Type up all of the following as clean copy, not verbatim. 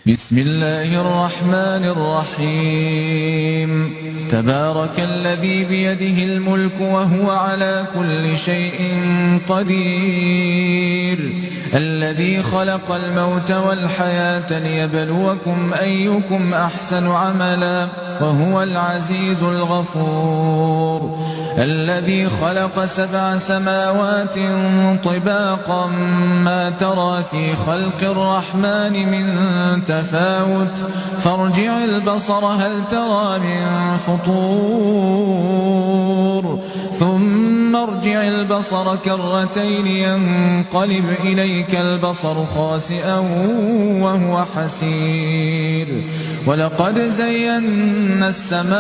بسم الله الرحمن الرحيم تبارك الذي بيده الملك وهو على كل شيء قدير الذي خلق الموت والحياة ليبلوكم أيكم أحسن عملا وهو العزيز الغفور الذي خلق 7 سماوات طباقا ما ترى في خلق الرحمن من تفاوت فارجع البصر هل ترى من فطور ثم ارجع البصر كرتين ينقلب إليك البصر خاسئا وهو حسير ولقد زينا السماء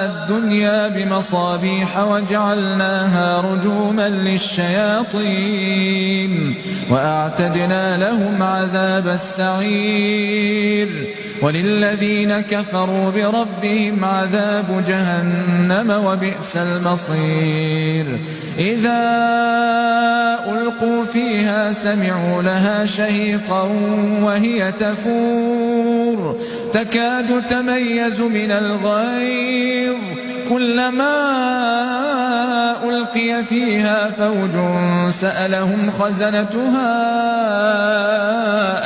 الدنيا بمصابيح وجعلناها رجوما للشياطين وأعتدنا لهم عذاب السعير وللذين كفروا بربهم عذاب جهنم وبئس المصير إذا ألقوا فيها سمعوا لها شهيقا وهي تفور تكاد تميز من الغيظ كلما ألقي فيها فوج سألهم خزنتها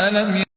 ألم